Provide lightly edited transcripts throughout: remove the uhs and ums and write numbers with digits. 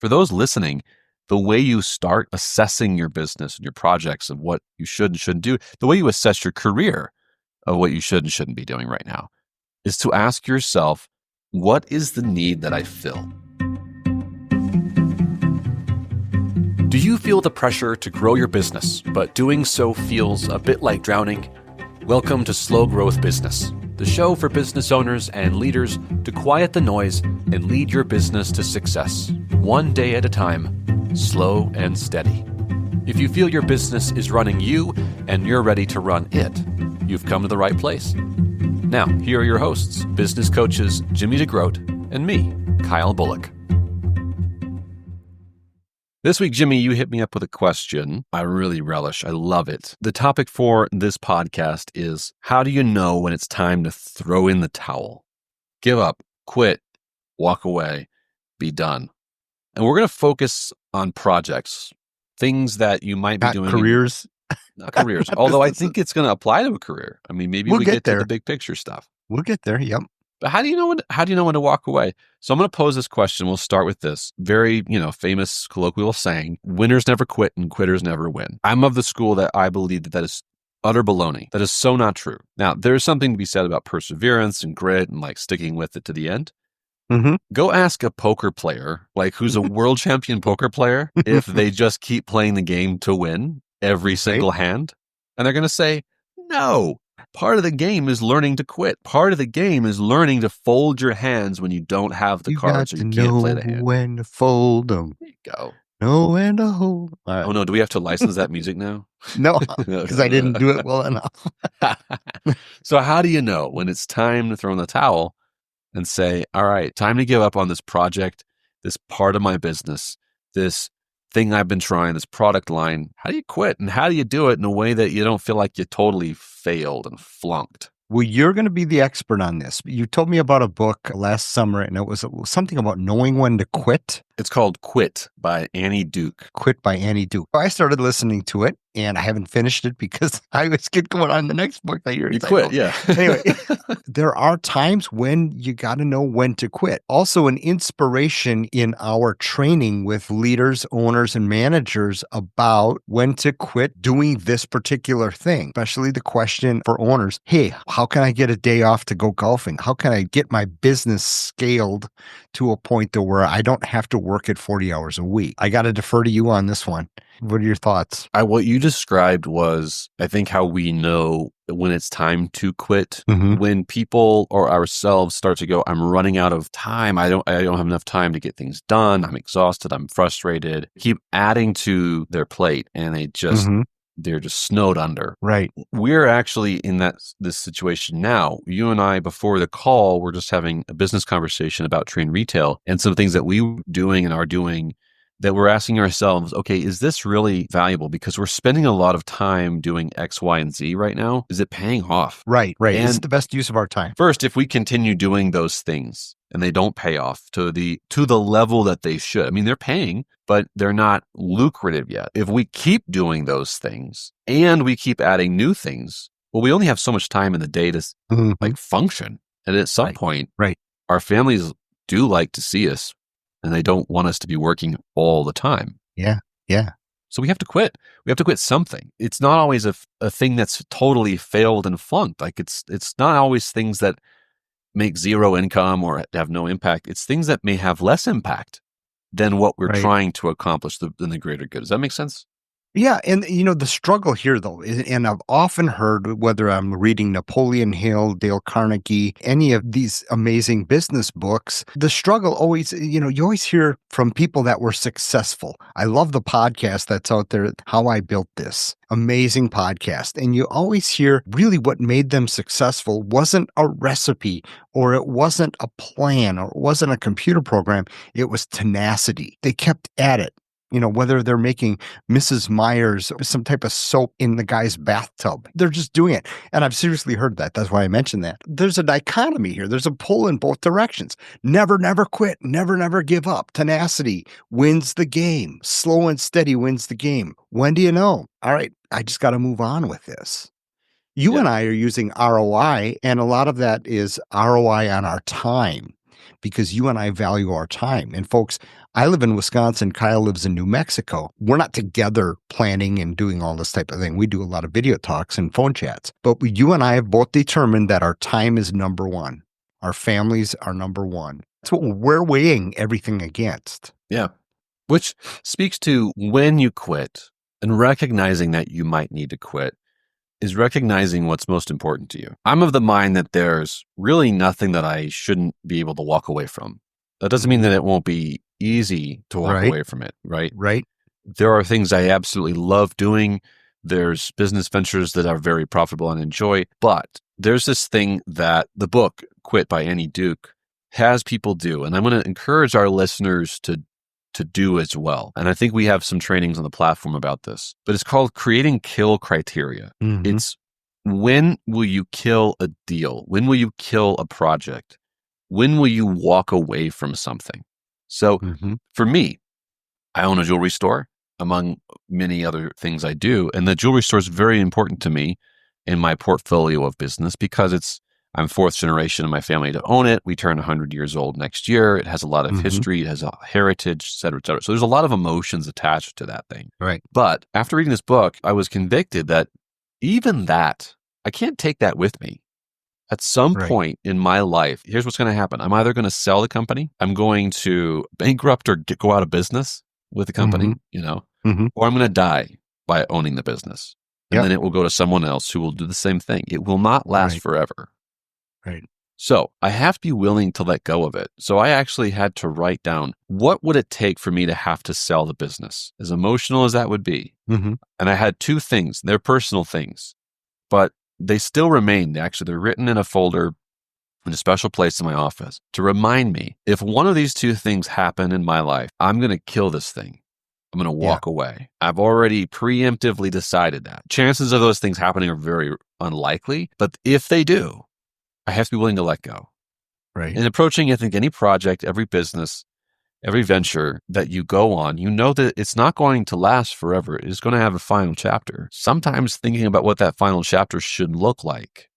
For those listening, the way you start assessing your business and your projects and what you should and shouldn't do, the way you assess your career of what you should and shouldn't be doing right now, is to ask yourself, what is the need that I fill? Do you feel the pressure to grow your business, but doing so feels a bit like drowning? Welcome to Slow Growth Business, the show for business owners and leaders to quiet the noise and lead your business to success, one day at a time, slow and steady. If you feel your business is running you and you're ready to run it, you've come to the right place. Now, here are your hosts, business coaches Jimmy DeGroot and me, Kyle Bullock. This week, Jimmy, you hit me up with a question I really relish. I love it. The topic for this podcast is, how do you know when it's time to throw in the towel? Give up, quit, walk away, be done. And we're going to focus on projects, things that you might be doing. Careers. Not careers. Although I think it's going to apply to a career. I mean, maybe we get to the big picture stuff. We'll get there. Yep. But how do you know when to walk away? So I'm going to pose this question. We'll start with this very, famous colloquial saying, winners never quit and quitters never win. I'm of the school that I believe that is utter baloney. That is so not true. Now, there's something to be said about perseverance and grit and like sticking with it to the end. Mm-hmm. Go ask a poker player, like who's a world champion poker player, if they just keep playing the game to win every single hand. And they're going to say, no. Part of the game is learning to quit. Part of the game is learning to fold your hands when you don't have the cards or you can't play the hand. Know when to fold them. There you go. Know when to hold. Right. Oh no, do we have to license that music now? No, because I didn't do it well enough. So how do you know when it's time to throw in the towel and say, all right, time to give up on this project, this part of my business, this thing I've been trying, this product line? How do you quit? And how do you do it in a way that you don't feel like you totally failed and flunked? Well, you're going to be the expert on this. You told me about a book last summer, and it was something about knowing when to quit. It's called Quit by Annie Duke. Quit by Annie Duke. I started listening to it, and I haven't finished it because I was going on the next book that you're. You quit, yeah. Anyway, there are times when you got to know when to quit. Also, an inspiration in our training with leaders, owners, and managers about when to quit doing this particular thing, especially the question for owners, hey, how can I get a day off to go golfing? How can I get my business scaled to a point to where I don't have to work at 40 hours a week? I got to defer to you on this one. What are your thoughts? What you described was, I think, how we know when it's time to quit. Mm-hmm. When people or ourselves start to go, I'm running out of time. I don't have enough time to get things done. I'm exhausted. I'm frustrated. Keep adding to their plate, and they're just snowed under. Right. We're actually in this situation now. You and I, before the call, we're just having a business conversation about train retail and some things that we were doing and are doing that we're asking ourselves, okay, is this really valuable? Because we're spending a lot of time doing X, Y, and Z right now. Is it paying off? Right. And it's the best use of our time. First, if we continue doing those things and they don't pay off to the level that they should, I mean, they're paying, but they're not lucrative yet. If we keep doing those things and we keep adding new things, well, we only have so much time in the day to function. And at some point, our families do like to see us, and they don't want us to be working all the time. Yeah. So we have to quit. We have to quit something. It's not always a thing that's totally failed and flunked. Like it's not always things that make zero income or have no impact. It's things that may have less impact than what we're trying to accomplish in the greater good. Does that make sense? Yeah. And, the struggle here, though, and I've often heard, whether I'm reading Napoleon Hill, Dale Carnegie, any of these amazing business books, the struggle always, you always hear from people that were successful. I love the podcast that's out there, How I Built This. Amazing podcast. And you always hear really what made them successful wasn't a recipe, or it wasn't a plan, or it wasn't a computer program. It was tenacity. They kept at it. Whether they're making Mrs. Meyer's some type of soap in the guy's bathtub, they're just doing it. And I've seriously heard that. That's why I mentioned that. There's a dichotomy here. There's a pull in both directions. Never quit. Never give up. Tenacity wins the game. Slow and steady wins the game. When do you know? All right, I just got to move on with this. You and I are using ROI, and a lot of that is ROI on our time, because you and I value our time. And folks, I live in Wisconsin. Kyle lives in New Mexico. We're not together planning and doing all this type of thing. We do a lot of video talks and phone chats. But you and I have both determined that our time is number one. Our families are number one. That's what we're weighing everything against. Yeah. Which speaks to when you quit and recognizing that you might need to quit is recognizing what's most important to you. I'm of the mind that there's really nothing that I shouldn't be able to walk away from. That doesn't mean that it won't be easy to walk away from it, right? Right. There are things I absolutely love doing. There's business ventures that are very profitable and enjoy. But there's this thing that the book, Quit by Annie Duke, has people do. And I'm going to encourage our listeners to do as well. And I think we have some trainings on the platform about this. But it's called Creating Kill Criteria. Mm-hmm. It's when will you kill a deal? When will you kill a project? When will you walk away from something? So for me, I own a jewelry store, among many other things I do. And the jewelry store is very important to me in my portfolio of business because I'm fourth generation in my family to own it. We turn 100 years old next year. It has a lot of history. It has a heritage, et cetera, et cetera. So there's a lot of emotions attached to that thing. Right. But after reading this book, I was convicted that even that, I can't take that with me. At some point in my life, here's what's going to happen. I'm either going to sell the company, I'm going to bankrupt or go out of business with the company, or I'm going to die by owning the business. And then it will go to someone else who will do the same thing. It will not last forever. Right. So I have to be willing to let go of it. So I actually had to write down, what would it take for me to have to sell the business? As emotional as that would be. And I had two things. They're personal things, but they still remain. Actually, they're written in a folder in a special place in my office to remind me, if one of these two things happen in my life, I'm going to kill this thing. I'm going to walk away. I've already preemptively decided that. Chances of those things happening are very unlikely, but if they do, I have to be willing to let go. Right. In approaching, I think, any project, every business, every venture that you go on, you know that it's not going to last forever. It is going to have a final chapter. Sometimes thinking about what that final chapter should look like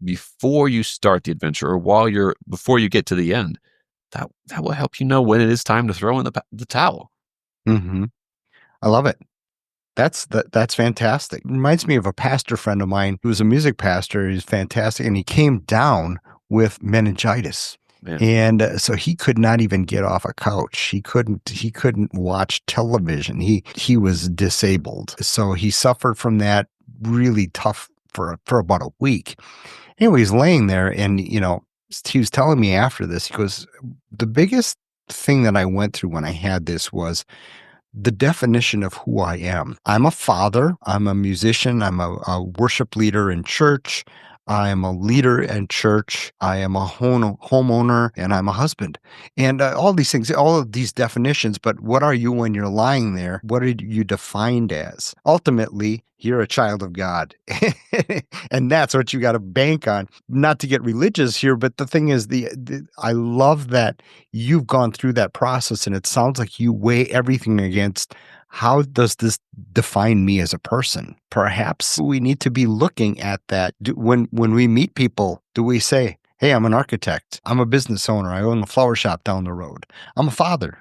before you start the adventure or before you get to the end, that will help you know when it is time to throw in the towel. I love it. That's fantastic. It reminds me of a pastor friend of mine who was a music pastor. He's fantastic. And he came down with meningitis. Man. And so he could not even get off a couch. He couldn't watch television. He was disabled. So he suffered from that really tough for about a week. Anyway, he's laying there and, he was telling me after this, he goes, the biggest thing that I went through when I had this was the definition of who I am. I'm a father. I'm a musician. I'm a worship leader in church. I am a leader in church. I am a homeowner, and I'm a husband. And all these things, all of these definitions. But what are you when you're lying there? What are you defined as? Ultimately, you're a child of God. And that's what you got to bank on. Not to get religious here, but the thing is, I love that you've gone through that process, and it sounds like you weigh everything against, how does this define me as a person? Perhaps we need to be looking at that. When we meet people, do we say, hey, I'm an architect. I'm a business owner. I own a flower shop down the road. I'm a father.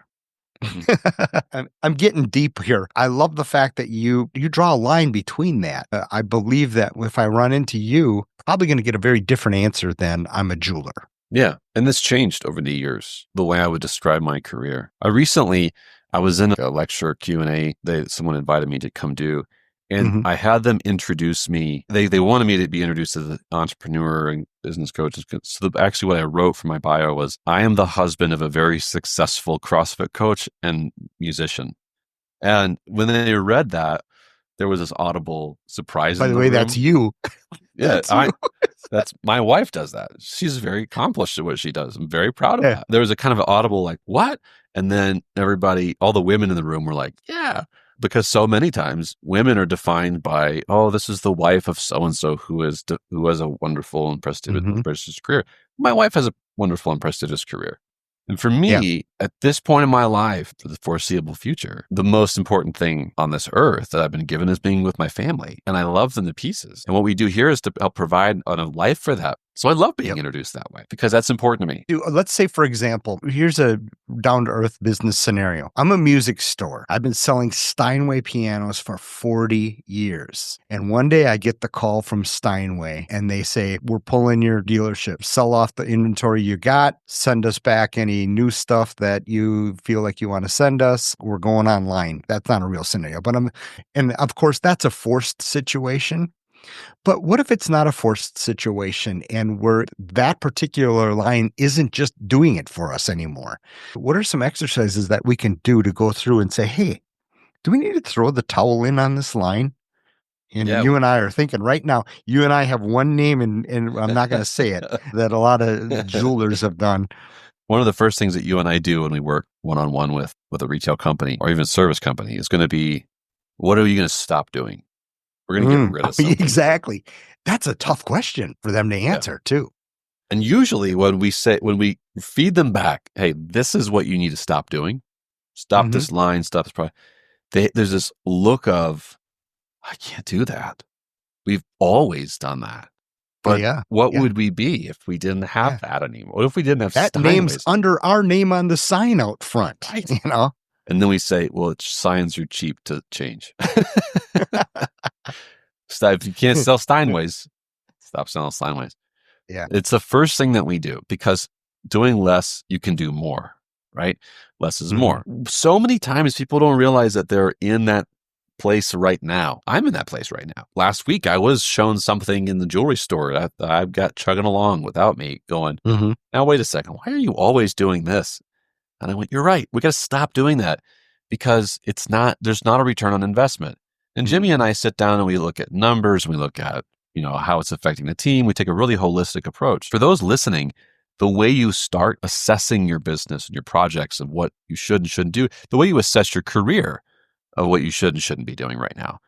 I'm getting deep here. I love the fact that you draw a line between that. I believe that if I run into you, probably going to get a very different answer than I'm a jeweler. Yeah. And this changed over the years, the way I would describe my career. I was in a lecture Q&A that someone invited me to come do, and I had them introduce me. They wanted me to be introduced as an entrepreneur and business coach. So actually what I wrote for my bio was, I am the husband of a very successful CrossFit coach and musician. And when they read that, there was this audible surprise. By the way, that's you. Yeah, that's my wife does that. She's very accomplished at what she does. I'm very proud of that. There was a kind of an audible like, what? And then all the women in the room were like, yeah, because so many times women are defined by, oh, this is the wife of so-and-so who has a wonderful and prestigious career. My wife has a wonderful and prestigious career. And for me, at this point in my life, for the foreseeable future, the most important thing on this earth that I've been given is being with my family. And I love them to pieces. And what we do here is to help provide a life for that So I love being introduced that way because that's important to me. Let's say, for example, here's a down-to-earth business scenario. I'm a music store. I've been selling Steinway pianos for 40 years. And one day I get the call from Steinway and they say, we're pulling your dealership. Sell off the inventory you got. Send us back any new stuff that you feel like you want to send us. We're going online. That's not a real scenario. And of course, that's a forced situation. But what if it's not a forced situation and that particular line isn't just doing it for us anymore? What are some exercises that we can do to go through and say, hey, do we need to throw the towel in on this line? And you and I are thinking right now, you and I have one name, and I'm not going to say it, that a lot of jewelers have done. One of the first things that you and I do when we work one-on-one with a retail company or even service company is going to be, what are you going to stop doing? We're going to get rid of something. Exactly. That's a tough question for them to answer too. And usually when we feed them back, hey, this is what you need to stop doing. Stop this line, stop this product. There's this look of, I can't do that. We've always done that. But what would we be if we didn't have that anymore? What if we didn't have that Steinways? Name's under our name on the sign out front, right? And then we say, well, signs are cheap to change. If you can't sell Steinways, stop selling Steinways. Yeah. It's the first thing that we do because doing less, you can do more, right? Less is more. So many times people don't realize that they're in that place right now. I'm in that place right now. Last week, I was shown something in the jewelry store that I've got chugging along without me going, now, wait a second. Why are you always doing this? And I went, you're right. We got to stop doing that because there's not a return on investment. And Jimmy and I sit down and we look at numbers, and we look at, how it's affecting the team. We take a really holistic approach. For those listening, the way you start assessing your business and your projects of what you should and shouldn't do, the way you assess your career of what you should and shouldn't be doing right now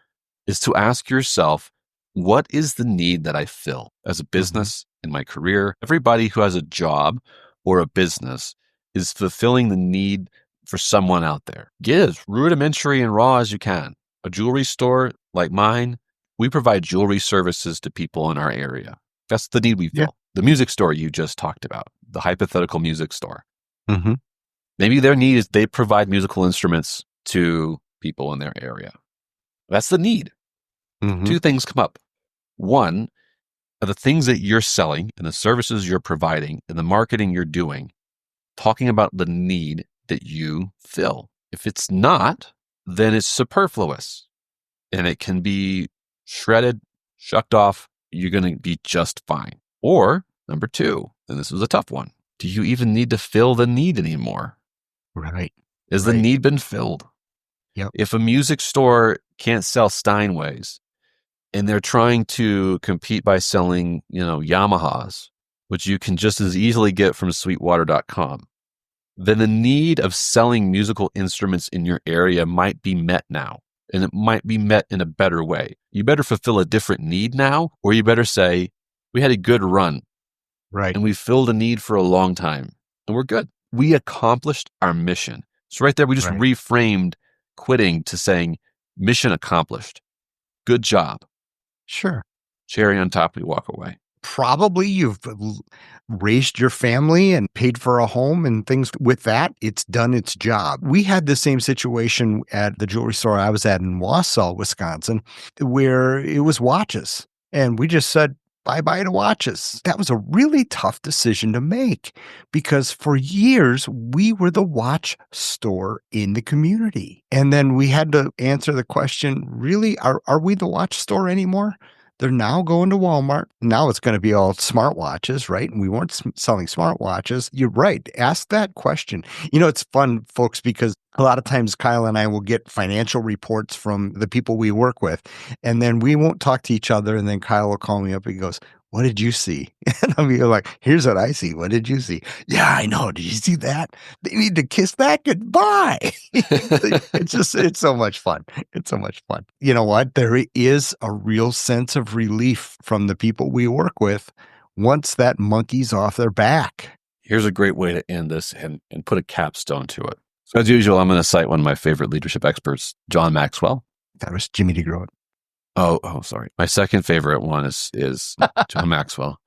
is to ask yourself, what is the need that I fill as a business in my career? Everybody who has a job or a business is fulfilling the need for someone out there. Get as rudimentary and raw as you can. A jewelry store like mine, we provide jewelry services to people in our area. That's the need we feel. Yeah. The music store you just talked about, the hypothetical music store. Maybe their need is they provide musical instruments to people in their area. That's the need. Two things come up. One, are the things that you're selling and the services you're providing and the marketing you're doing, talking about the need that you fill. If it's not, then it's superfluous and it can be shredded, shucked off. You're going to be just fine. Or number two, and this was a tough one, do you even need to fill the need anymore? Right. Has the need been filled? Yep. If a music store can't sell Steinways and they're trying to compete by selling, Yamahas, which you can just as easily get from sweetwater.com, then the need of selling musical instruments in your area might be met now, and it might be met in a better way. You better fulfill a different need now, or you better say, we had a good run, right? And we filled a need for a long time, and we're good. We accomplished our mission. So right there, we just reframed quitting to saying, mission accomplished. Good job. Sure. Cherry on top, we walk away. Probably you've raised your family and paid for a home and things with that. It's done its job. We had the same situation at the jewelry store I was at in Wausau, Wisconsin, where it was watches. And we just said, bye-bye to watches. That was a really tough decision to make because for years we were the watch store in the community. And then we had to answer the question, really, are we the watch store anymore? They're now going to Walmart. Now it's going to be all smartwatches, right? And we weren't selling smartwatches. You're right. Ask that question. It's fun, folks, because a lot of times Kyle and I will get financial reports from the people we work with, and then we won't talk to each other. And then Kyle will call me up and he goes, what did you see? And I'll be like, here's what I see. What did you see? Yeah, I know. Did you see that? They need to kiss that goodbye. It's so much fun. It's so much fun. You know what? There is a real sense of relief from the people we work with once that monkey's off their back. Here's a great way to end this and put a capstone to it. So as usual, I'm going to cite one of my favorite leadership experts, John Maxwell. That was Jimmy DeGroot. Oh, sorry. My second favorite one is John Maxwell.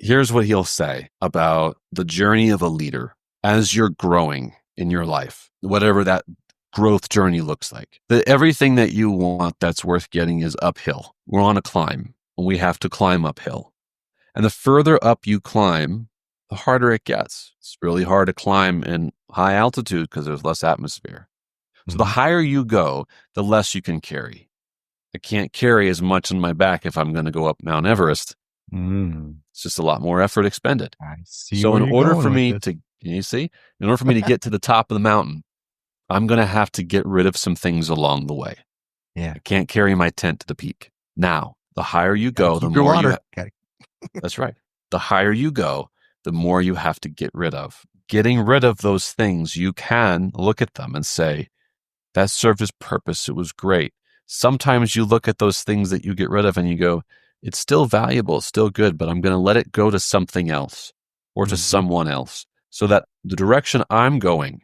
Here's what he'll say about the journey of a leader as you're growing in your life, whatever that growth journey looks like. Everything that you want that's worth getting is uphill. We're on a climb. We have to climb uphill. And the further up you climb, the harder it gets. It's really hard to climb in high altitude because there's less atmosphere. So the higher you go, the less you can carry. I can't carry as much on my back if I'm going to go up Mount Everest. It's just a lot more effort expended. I see. So in order for me to, you see, in order for me to get to the top of the mountain, I'm going to have to get rid of some things along the way. Yeah. I can't carry my tent to the peak. Now, the higher you go, the more you that's right. The higher you go, the more you have to get rid of. Getting rid of those things, you can look at them and say, that served its purpose. It was great. Sometimes you look at those things that you get rid of and you go, it's still valuable, it's still good, but I'm going to let it go to something else or to someone else so that the direction I'm going,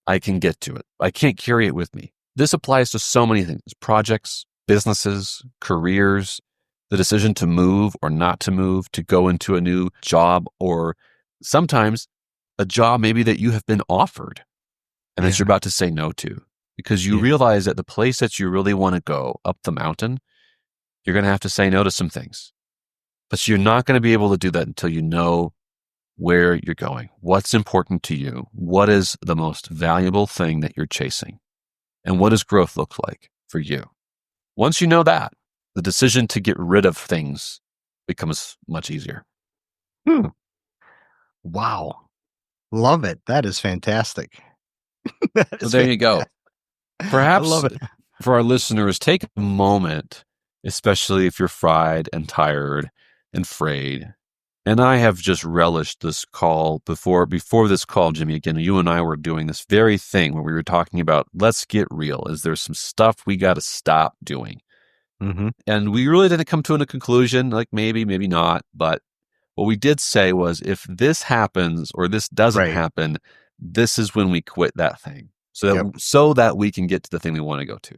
I can get to it. I can't carry it with me. This applies to so many things, projects, businesses, careers, the decision to move or not to move, to go into a new job, or sometimes a job maybe that you have been offered and that you're about to say no to because you realize that the place that you really want to go up the mountain, you're going to have to say no to some things. But you're not going to be able to do that until you know where you're going, what's important to you, what is the most valuable thing that you're chasing, and what does growth look like for you. Once you know that, the decision to get rid of things becomes much easier. Wow. Love it. That is fantastic. So there you go. Perhaps I love it. For our listeners, take a moment, especially if you're fried and tired and frayed. And I have just relished this call before this call, Jimmy, again, you and I were doing this very thing where we were talking about, let's get real. Is there some stuff we got to stop doing? And we really didn't come to a conclusion, like maybe not. But what we did say was, if this happens or this doesn't happen, this is when we quit that thing so that we can get to the thing we want to go to.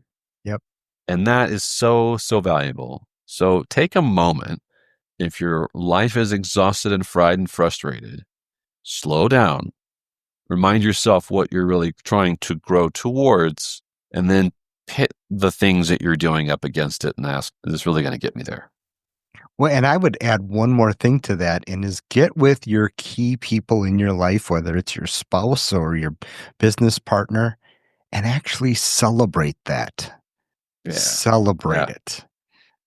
And that is so, so valuable. So take a moment. If your life is exhausted and fried and frustrated, slow down. Remind yourself what you're really trying to grow towards, and then pit the things that you're doing up against it and ask, is this really going to get me there? Well, and I would add one more thing to that, and is get with your key people in your life, whether it's your spouse or your business partner, and actually celebrate that. Celebrate it.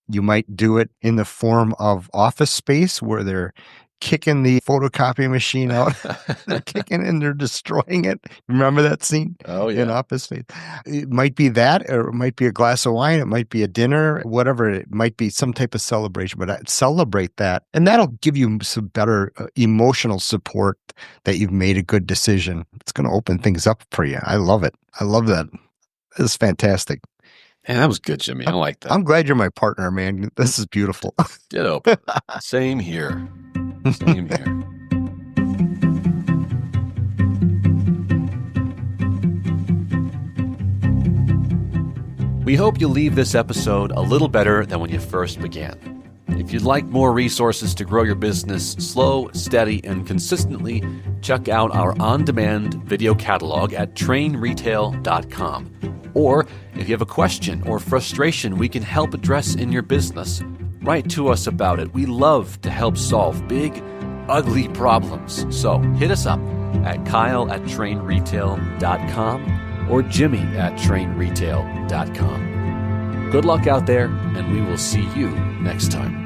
You might do it in the form of Office Space, where they're kicking the photocopy machine out. They're kicking it and they're destroying it. Remember that scene? Oh, yeah. In Office Space. It might be that, or it might be a glass of wine. It might be a dinner, whatever. It might be some type of celebration, but celebrate that. And that'll give you some better emotional support that you've made a good decision. It's going to open things up for you. I love it. I love that. It's fantastic. Man, that was good, Jimmy. I like that. I'm glad you're my partner, man. This is beautiful. Ditto. Same here. Same here. We hope you leave this episode a little better than when you first began. If you'd like more resources to grow your business slow, steady, and consistently, check out our on-demand video catalog at trainretail.com. Or if you have a question or frustration we can help address in your business, write to us about it. We love to help solve big, ugly problems. So hit us up at kyle@trainretail.com or jimmy@trainretail.com. Good luck out there, and we will see you next time.